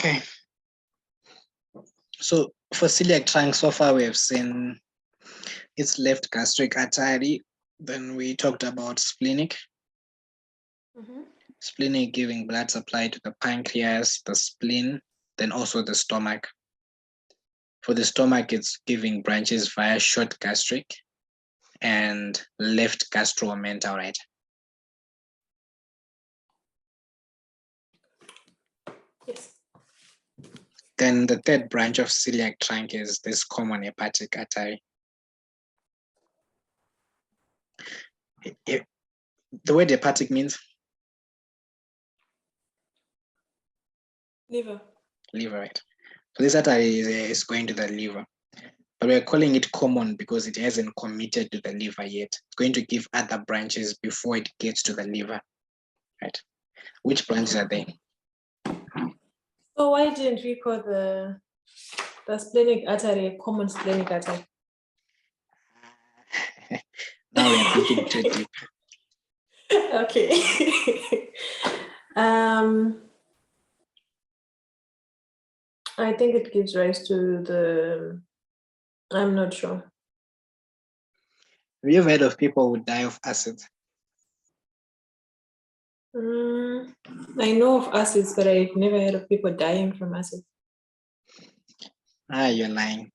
Okay. So for celiac trunk, so far we have seen its left gastric artery. Then we talked about splenic. Splenic giving blood supply to the pancreas, the spleen, then also the stomach. For the stomach, it's giving branches via short gastric and left gastromental, right? Yes. Then the third branch of celiac trunk is this common hepatic artery. The word hepatic means? Liver. Liver, right? So this artery is going to the liver. But we're calling it common because it hasn't committed to the liver yet. It's going to give other branches before it gets to the liver, right? Which branches are they? So why didn't we call the splenic artery a common splenic artery? Now we are thinking too deep. Okay. I think it gives rise to the, I'm not sure. Have you ever heard of people who die of acid? I know of acids, but I've never heard of people dying from acid. You're lying.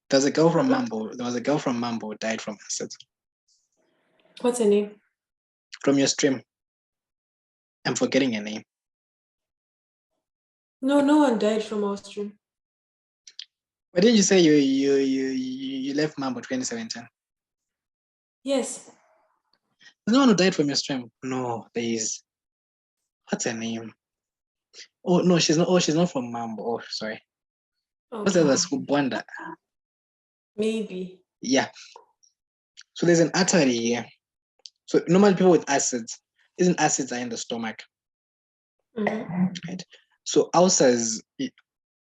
There was a girl from Mambo who died from acid. What's her name? From your stream. I'm forgetting her name. No one died from our stream. Why didn't you say you left Mambo 2017? Yes. There's no one who died from your stream. No, there is. What's her name? Oh no, she's not. Oh, she's not from Mambo. Oh, sorry. Okay. What's the other school? Bwanda. Maybe. Yeah. So there's an artery here. So normally people with acids, acids are in the stomach. Right? So ulcers,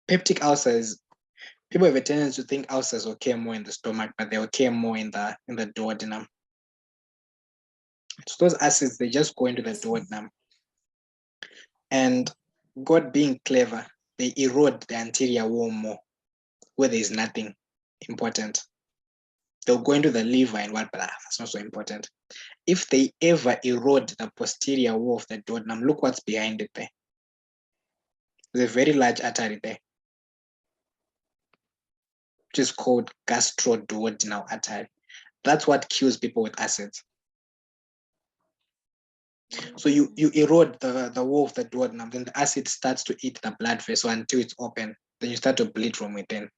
peptic ulcers, people have a tendency to think ulcers occur more in the stomach, but they occur more in the duodenum. So those acids, they just go into the duodenum. And God being clever, they erode the anterior wall more, where there is nothing important. They'll go into the liver and what, but that's not so important. If they ever erode the posterior wall of the duodenum, look what's behind it there. There's a very large artery there, which is called gastroduodenal artery. That's what kills people with acids. So you erode the wall of the duodenum, then the acid starts to eat the blood vessel until it's open. Then you start to bleed from within.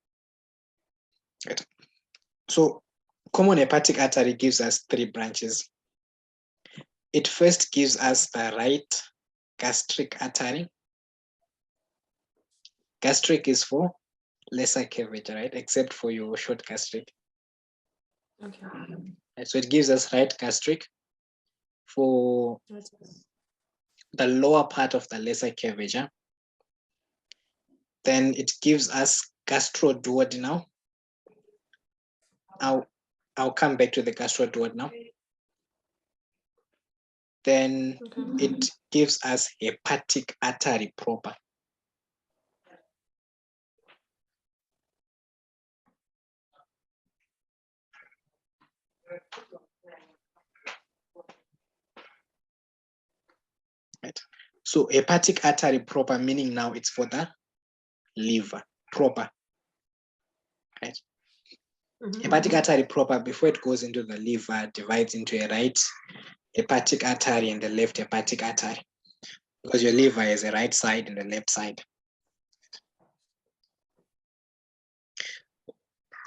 Right. So common hepatic artery gives us 3 branches. It first gives us the right gastric artery. Gastric is for lesser curvature, right? Except for your short gastric. Okay. So it gives us right gastric for the lower part of the lesser curvature. Then it gives us gastroduodenal. I'll come back to the gastroduodenal. Then it gives us hepatic artery proper. Right. So hepatic artery proper, meaning now it's for the liver proper. Right. Hepatic artery proper, before it goes into the liver, divides into a right hepatic artery and the left hepatic artery, because your liver is a right side and the left side.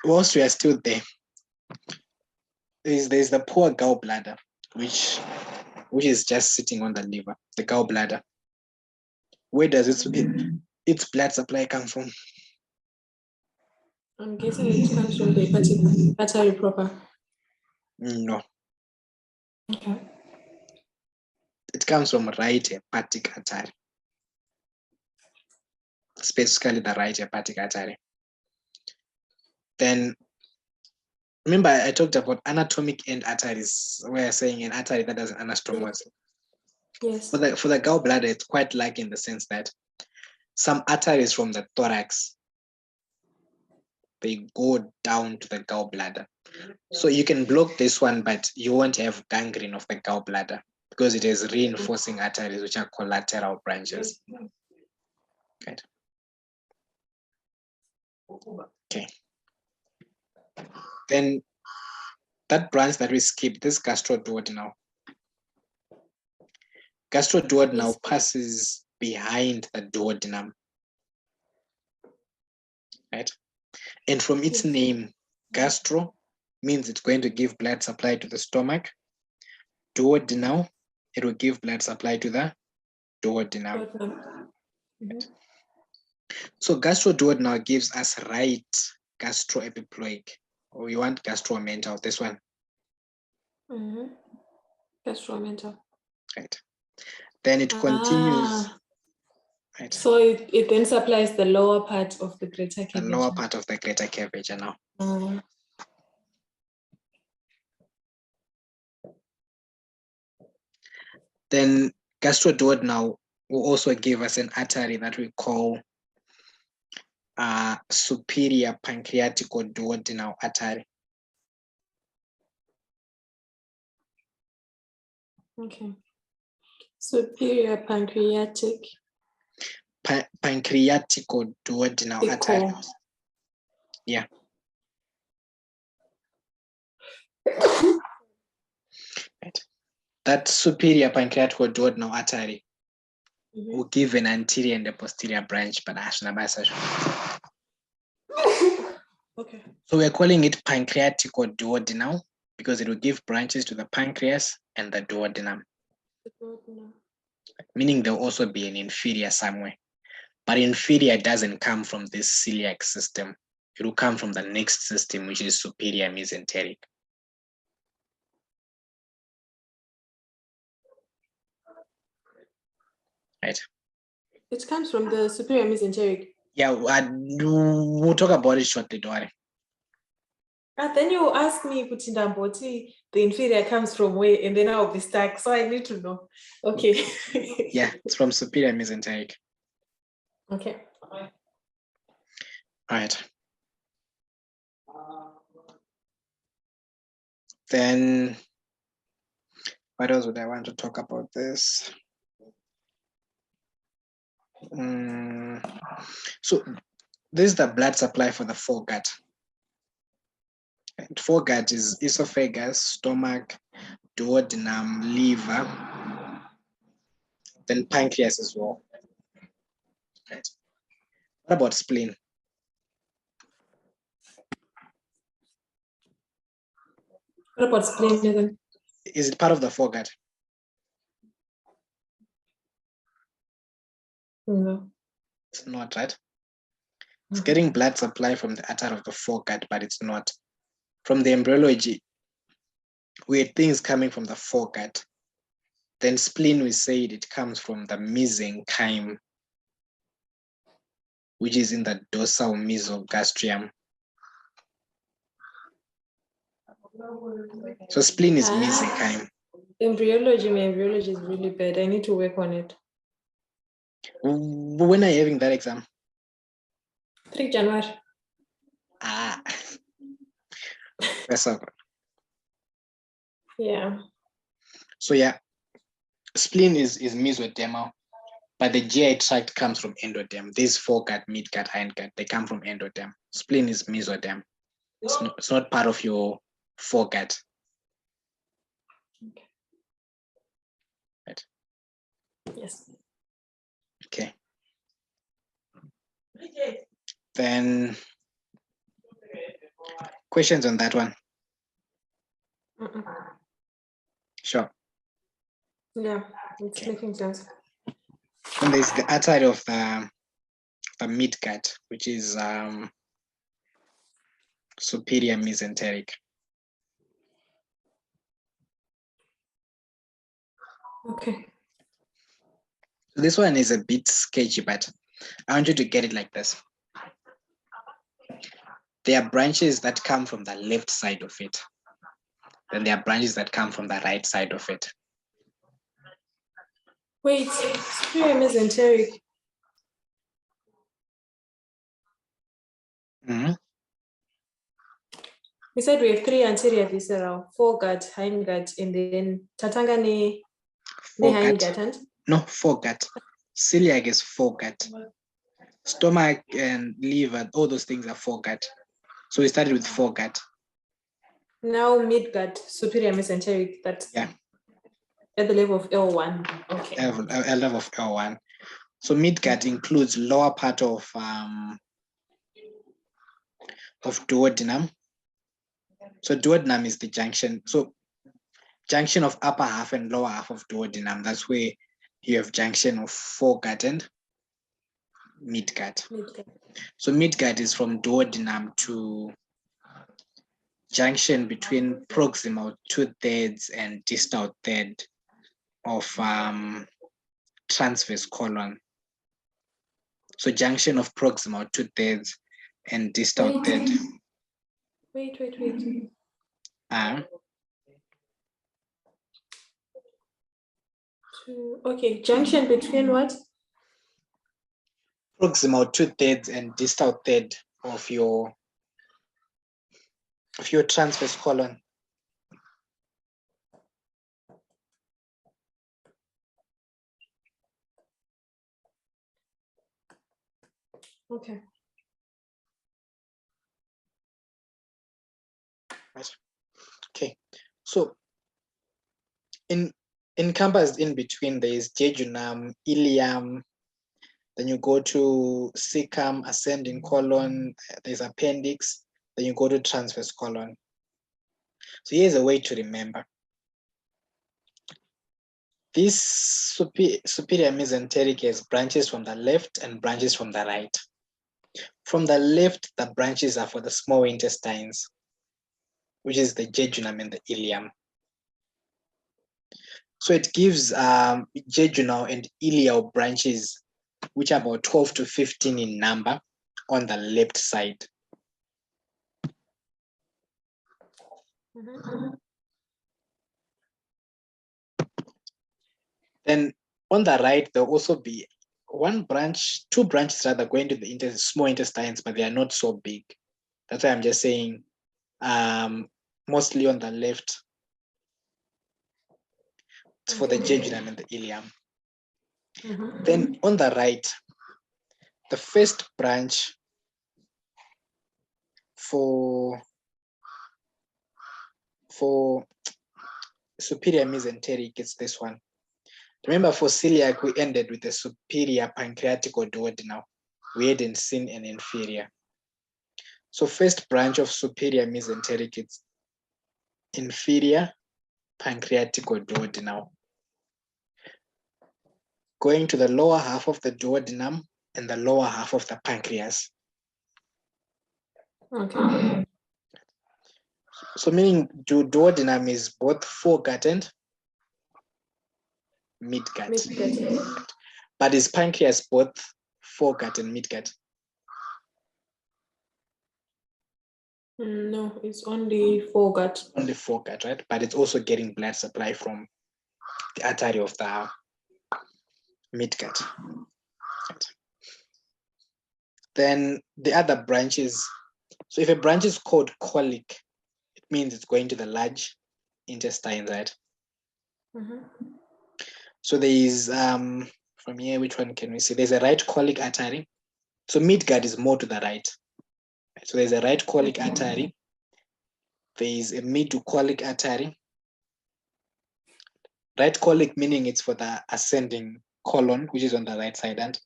Whilst we are still there, there's the poor gallbladder, which is just sitting on the liver, the gallbladder. Where does its blood supply come from? I'm guessing it comes from the hepatic artery proper. No. Okay. It comes from right hepatic artery, specifically the right hepatic artery. Then, remember I talked about anatomic end arteries, where I'm saying an artery that has an anastomosis. Yes. For the gallbladder, it's quite like in the sense that some arteries from the thorax, they go down to the gallbladder. So you can block this one, but you won't have gangrene of the gallbladder because it is reinforcing arteries, which are collateral branches. Right. Okay. Then that branch that we skipped, this gastroduodenal. Gastroduodenal Yes. passes behind the duodenum. Right. And from its Yes. name, gastro means it's going to give blood supply to the stomach. Duodenal, it will give blood supply to the duodenum. Mhm. So gastroduodenal gives us right gastroepiploic, or we want gastromental, this one. Mhm. Gastromental. Right. Then it continues. Ah, Right. so it then supplies the lower part of the greater The cavity. lower part of the greater curvature now. Ah, Then gastroduodenal will also give us an artery that we call superior pancreaticoduodenal artery. okay. Superior pancreatic. Pancreaticoduodenal artery. Echo. Yeah. Right. That superior pancreaticoduodenal artery Mhm. will give an anterior and a posterior branch, but Okay. so we're calling it pancreaticoduodenal because it will give branches to the pancreas and the duodenum, meaning there'll also be an inferior somewhere. But inferior doesn't come from this celiac system. It will come from the next system, which is superior mesenteric. Right. It comes from the superior mesenteric. Yeah, we'll talk about it shortly, don't worry. Then you ask me, Kuchindamboti, the inferior comes from where, and then I'll be stuck. So I need to know. Okay. Yeah, it's from superior mesenteric. Okay. All right. Then what else would I want to talk about this? So this is the blood supply for the foregut. And foregut is esophagus, stomach, duodenum, liver, then pancreas as well. Right. What about spleen? What about spleen then? Is it part of the foregut? No. It's not, right? It's getting blood supply from the artery of the foregut, but it's not. From the embryology, we had things coming from the foregut. Then spleen, we said it comes from the mesenchyme, which is in the dorsal mesogastrium. So spleen is mesenchyme. Embryology, my embryology is really bad. I need to work on it. When are you having that exam? 3 January. That's all. Yeah. So yeah, spleen is mesodermal, but the GI tract comes from endoderm. These foregut, midgut, hindgut, they come from endoderm. Spleen is mesoderm. It's not part of your foregut. Okay. Right. Yes. Okay. Then questions on that one? Sure. Yeah, it's making sense. And there's the artery of the midgut, which is superior mesenteric. Okay. This one is a bit sketchy, but I want you to get it like this. There are branches that come from the left side of it. Then there are branches that come from the right side of it. Wait, superior mesenteric. Mhm. We said we have 3 anterior visceral, foregut, hindgut, and then tatanga ne Foregut. hindgut. No, foregut. Celiac is foregut. Stomach and liver, all those things are foregut. So we started with foregut. Now midgut, superior mesenteric, that's Yeah, at the level of L1. Okay. a level of L1. So midgut includes lower part of duodenum. So duodenum is the junction. So junction of upper half and lower half of duodenum. That's where you have junction of foregut and midgut. So midgut is from duodenum to junction between proximal 2/3 and distal third of transverse colon. So junction of proximal 2/3 and distal third. Wait. Okay, junction between what? Proximal 2/3 and distal third of your transverse colon. Okay. Right. Okay. So encompassed in between there is jejunum, ileum, then you go to cecum, ascending colon, there's appendix, then you go to transverse colon. So here's a way to remember. This superior mesenteric has branches from the left and branches from the right. From the left, the branches are for the small intestines, which is the jejunum and the ileum. So it gives jejunal and ileal branches, which are about 12 to 15 in number on the left side. Then on the right, there'll also be two branches rather going to the small intestines, but they are not so big. That's why I'm just saying mostly on the left, it's for the jejunum and the ileum. Then on the right, the first branch for superior mesenteric is this one. Remember, for celiac, we ended with the superior pancreatic or duodenal. We hadn't seen an inferior. So first branch of superior mesenteric, it's inferior pancreatic or duodenal. Going to the lower half of the duodenum and the lower half of the pancreas. Okay. So meaning duodenum is both foregut and midgut. But is pancreas both foregut and midgut? No, it's only foregut. Only foregut, right? But it's also getting blood supply from the artery of the midgut. Then the other branches. So if a branch is called colic, it means it's going to the large intestine, right? So there is from here, which one can we see? There's a right colic artery. So midgut is more to the right. So there's a right colic artery. There is a mid-colic artery. Right colic meaning it's for the ascending colon, which is on the right side. And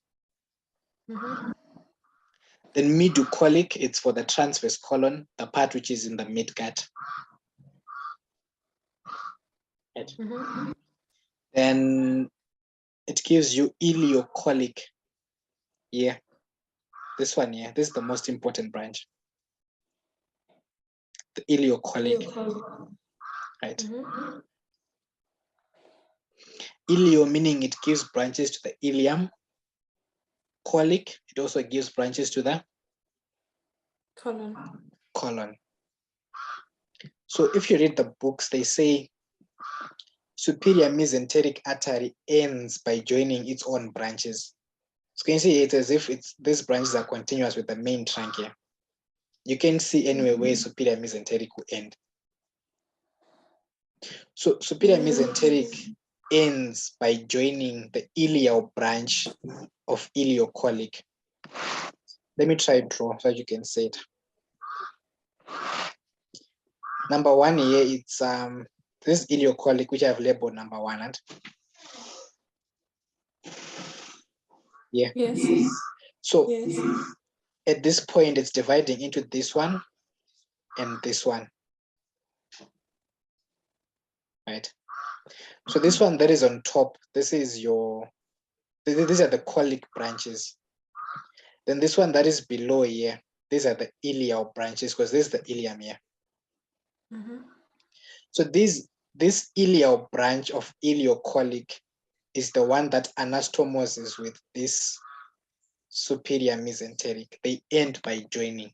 then mid-colic, it's for the transverse colon, the part which is in the midgut. Right. Then it gives you ileocolic. Yeah, this one, yeah, this is the most important branch. The ileocolic. Right. Ileo meaning it gives branches to the ileum. Colic, it also gives branches to the colon. So if you read the books, they say superior mesenteric artery ends by joining its own branches. So you can see it's as if these branches are continuous with the main trunk here. You can see anywhere where superior mesenteric will end. So superior mesenteric ends by joining the iliac branch of ileocolic. Let me try to draw so you can see it. Number one here, it's this ileocolic, which I've labeled number one. And yeah. Yes. So Yes. at this point, it's dividing into this one and this one. Right. So this one that is on top, this is your, these are the colic branches. Then this one that is below here, these are the iliac branches, because this is the ilium here. So this iliac branch of ileocolic is the one that anastomoses with this superior mesenteric. They end by joining.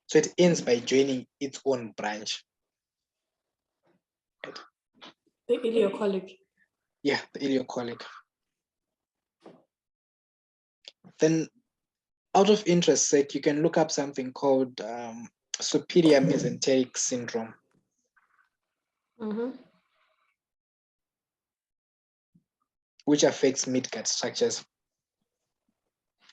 So it ends by joining its own branch. Right. The ileocolic. Yeah, the ileocolic. Then out of interest sake, you can look up something called superior mesenteric syndrome. Which affects midgut structures.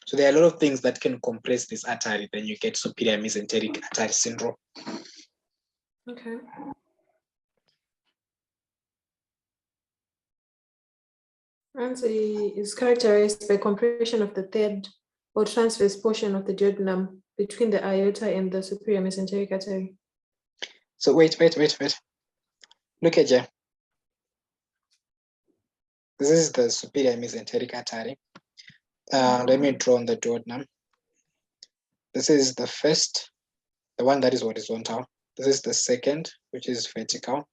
So there are a lot of things that can compress this artery, then you get superior mesenteric artery syndrome. Okay. Answer is characterized by compression of the third or transverse portion of the duodenum between the aorta and the superior mesenteric artery. So wait. Look at you. This is the superior mesenteric artery. Let me draw on the duodenum. This is the first, the one that is horizontal. This is the second, which is vertical.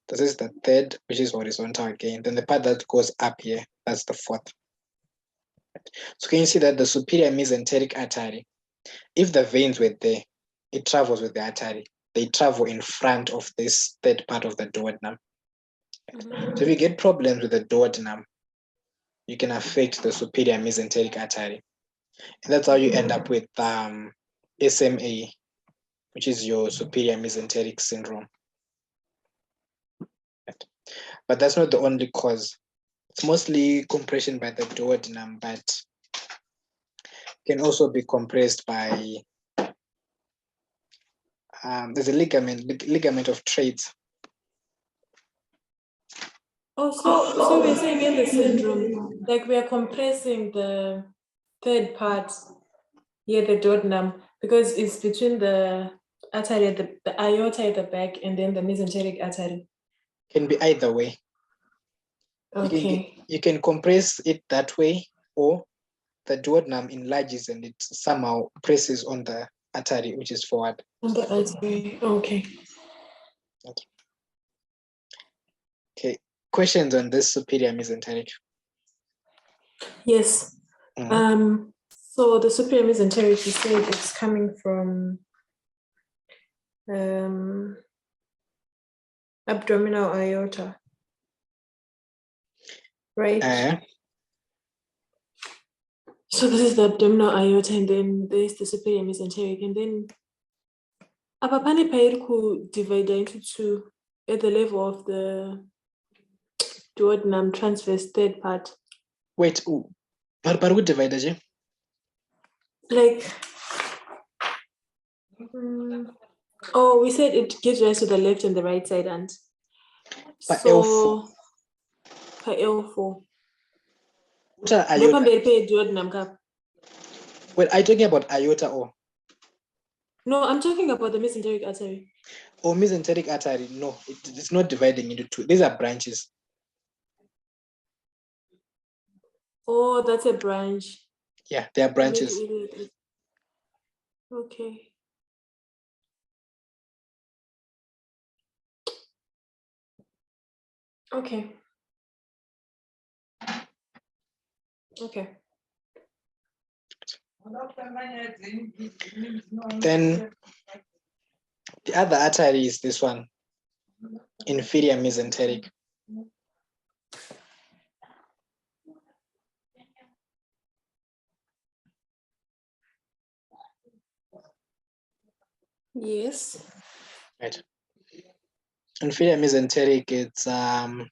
This is the third, which is horizontal again. Then the part that goes up here, that's the fourth. So can you see that the superior mesenteric artery, if the veins were there, it travels with the artery. They travel in front of this third part of the duodenum. So if you get problems with the duodenum, you can affect the superior mesenteric artery. And that's how you end up with SMA, which is your superior mesenteric syndrome. Right. But that's not the only cause. It's mostly compression by the duodenum, but can also be compressed by there's a ligament of Treitz. Oh, so we're saying in the syndrome, like we are compressing the third part, the duodenum, because it's between the artery, the aorta at the back, and then the mesenteric artery. Can be either way. Okay. You can compress it that way, or the duodenum enlarges and it somehow presses on the artery, which is forward. On the artery. Okay. Okay. Questions on this superior mesenteric? Yes. So the superior mesenteric, you said it's coming from abdominal aorta, right? So this is the abdominal aorta, and then there's the superior mesenteric, and then apapani pair divided into two at the level of the duodenum transverse third part. Wait, but who divided? Like, we said it gives rise to the left and the right side, and so per L4. What are aorta? Wait, are you talking about aorta or? No, I'm talking about the mesenteric artery. Oh, mesenteric artery. No, it's not dividing into two. These are branches. Oh, that's a branch. Yeah, they are branches. Okay. Okay. Then the other artery is this one, inferior mesenteric. Yes. Right. Inferior mesenteric, it's the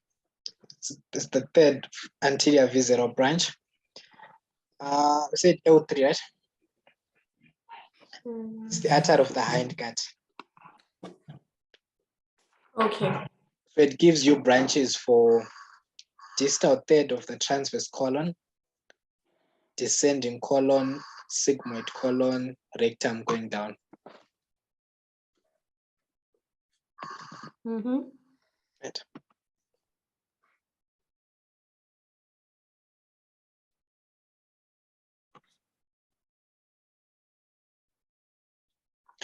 third anterior visceral branch. We said L3, right? It's the artery of the hindgut. Okay. So it gives you branches for distal third of the transverse colon, descending colon, sigmoid colon, rectum going down. Right.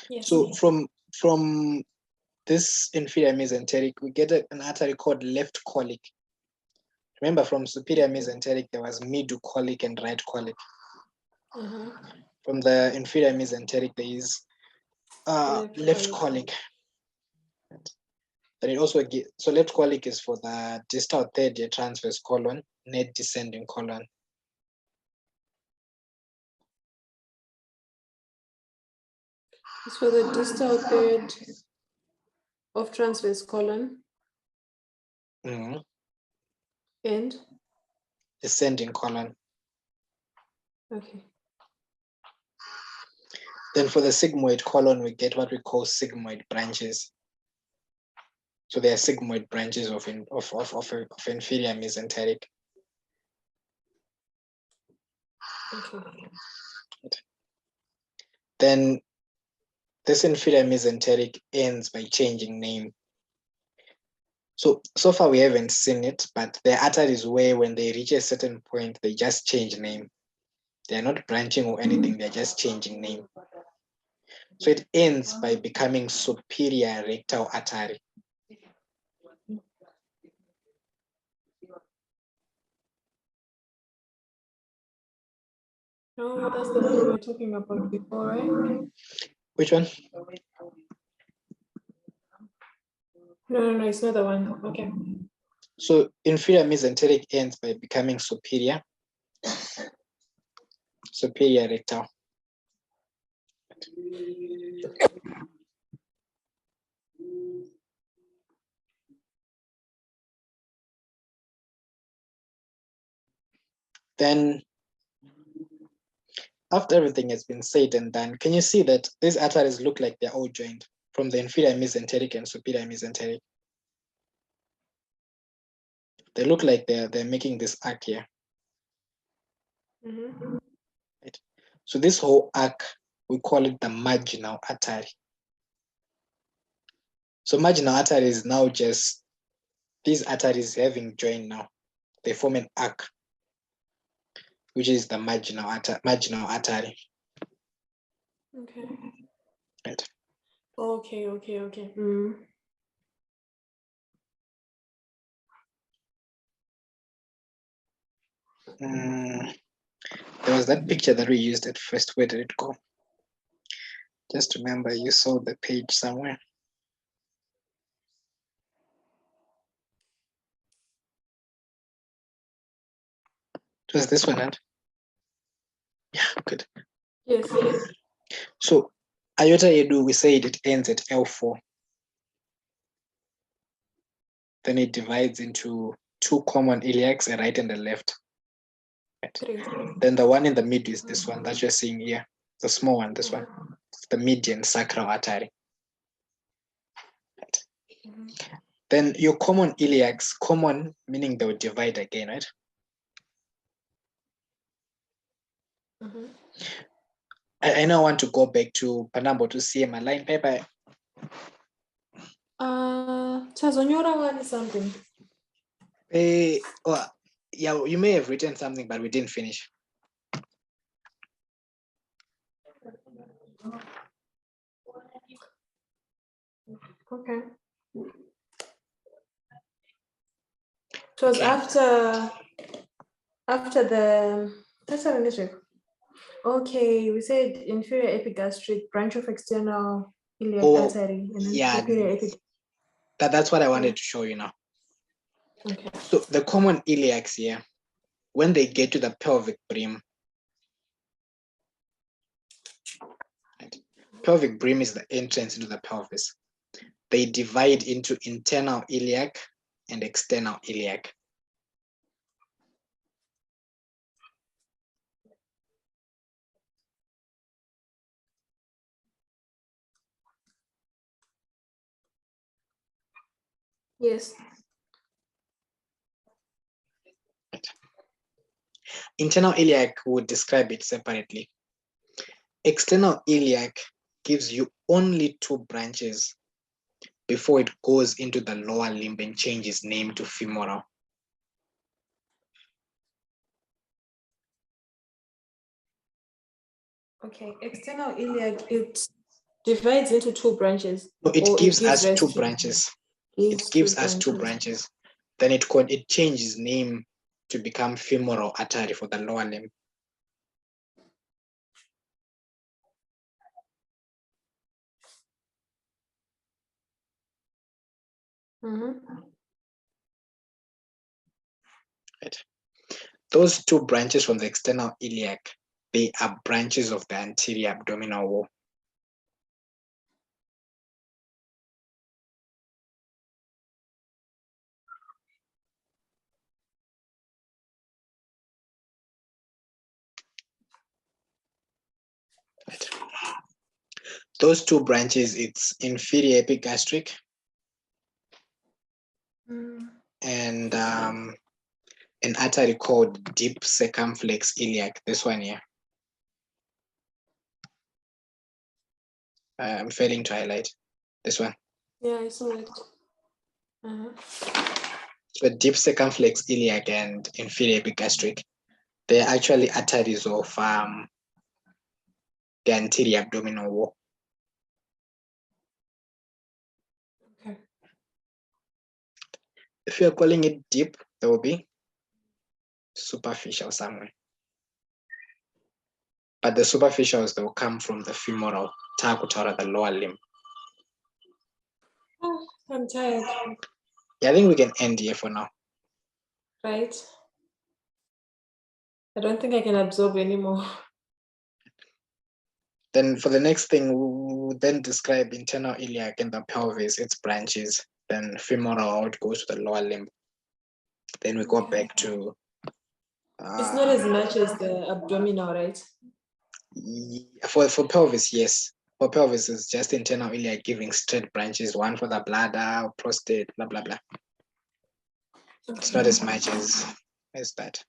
Yes. So from this inferior mesenteric, we get an artery called left colic. Remember, from superior mesenteric, there was middle colic and right colic. From the inferior mesenteric, there is left colic. But it also so left colic is for the distal third transverse colon, net descending colon. It's for the distal third of transverse colon and descending colon. okay. Then for the sigmoid colon, we get what we call sigmoid branches. So there are sigmoid branches of inferior mesenteric. Okay. Then this inferior mesenteric ends by changing name. So far we haven't seen it, but there are arteries where when they reach a certain point, they just change name. They're not branching or anything, they're just changing name. So it ends by becoming superior rectal artery. Oh, that's the one we were talking about before, right? Which one? No, it's not the one. Okay. So inferior mesenteric ends by becoming superior rectal. Then after everything has been said and done, can you see that these arteries look like they're all joined from the inferior mesenteric and superior mesenteric? They look like they're making this arc here. Right. So this whole arc, we call it the marginal artery. So marginal artery is now just these arteries having joined now. They form an arc, which is the marginal artery. Okay. Right. Okay. There was that picture that we used at first. Where did it go? Just remember, you saw the page somewhere. It was this one, right? Yeah, good. Yes. So aorta edu, we said it ends at L4. Then it divides into two common iliacs, a right and a left. Right. Then the one in the middle is this one that you're seeing here, the small one, this one. It's the median sacral artery. Right. Then your common iliacs, common meaning they will divide again, right? I now want to go back to Panambo to see my line paper. Tazonyora one is something. Yeah, you may have written something, but we didn't finish. Okay. It was after the that's how it is. Okay, we said inferior epigastric branch of external iliac artery and then superior epigastric. That's what I wanted to show you now. Okay. So the common iliacs here, when they get to the pelvic brim, right? pelvic brim is the entrance into the pelvis. They divide into internal iliac and external iliac. Yes. Internal iliac would describe it separately. External iliac gives you only 2 branches before it goes into the lower limb and changes name to femoral. Okay, external iliac, it divides into 2 branches. No, it or gives us rise 2 to- branches. gives It gives two us 2 branches. Then it changes name to become femoral artery for the lower limb. Right. Those 2 branches from the external iliac, they are branches of the anterior abdominal wall. Right. Those 2 branches, it's inferior epigastric and an artery called deep circumflex iliac, this one here. I'm failing to highlight this one. Yeah, I saw it. So deep circumflex iliac and inferior epigastric, they're actually arteries of the anterior abdominal wall. Okay. If you're calling it deep, there will be superficial somewhere. But the superficials, they will come from the femoral takutora, the lower limb. Oh, I'm tired. Yeah, I think we can end here for now. Right? I don't think I can absorb anymore. Then for the next thing, we'll then describe internal iliac and the pelvis, its branches, then femoral, how it goes to the lower limb. Then we go back to... It's not as much as the abdominal, right? For pelvis, yes. For pelvis, it's just internal iliac giving straight branches, one for the bladder, prostate, blah, blah, blah. It's not as much as that.